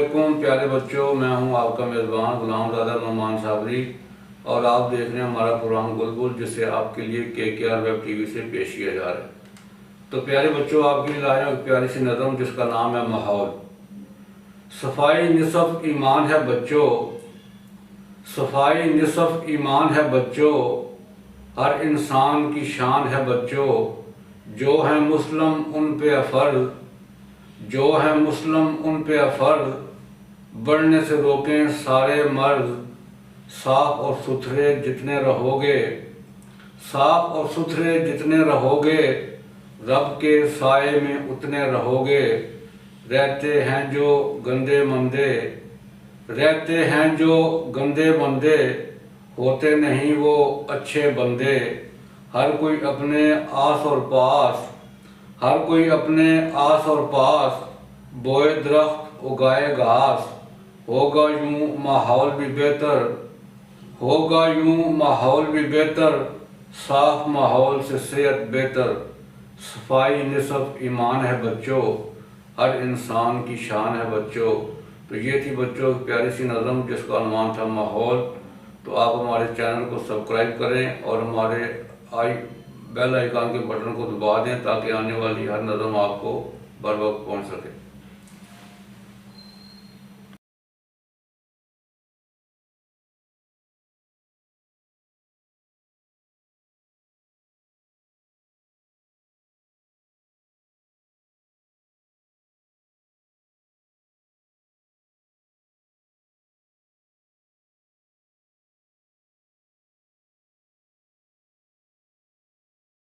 علیکم پیارے بچوں، میں ہوں آپ کا میزبان غلام زادہ نعمان صابری اور آپ دیکھ رہے ہیں ہمارا پروگرام گلبل، جسے آپ کے لیے KKR ویب ٹی وی سے پیش کیا جا رہا ہے۔ تو پیارے بچوں، آپ کے لیے لایا ایک پیاری سی نظم جس کا نام ہے ماحول۔ صفائی نصف ایمان ہے بچوں، صفائی نصف ایمان ہے بچوں، ہر انسان کی شان ہے بچوں، جو ہے مسلم ان پہ فرض، جو ہے مسلم ان پہ فرض، بڑھنے سے روکیں سارے مرض، صاف اور ستھرے جتنے رہو گے، صاف اور ستھرے جتنے رہو گے، رب کے سائے میں اتنے رہو گے۔ رہتے ہیں جو گندے مندے، رہتے ہیں جو گندے مندے، ہوتے نہیں وہ اچھے بندے۔ ہر کوئی اپنے آس اور پاس، ہر کوئی اپنے آس اور پاس، بوئے درخت اگائے گھاس، ہوگا یوں ماحول بھی بہتر، ہوگا یوں ماحول بھی بہتر، صاف ماحول سے صحت بہتر۔ صفائی نصف ایمان ہے بچوں، ہر انسان کی شان ہے بچوں۔ تو یہ تھی بچوں پیاری سی نظم جس کا عنوان تھا ماحول۔ تو آپ ہمارے چینل کو سبسکرائب کریں اور ہمارے بیل آئیکن کے بٹن کو دبا دیں تاکہ آنے والی ہر نظم آپ کو بر وقت پہنچ سکے۔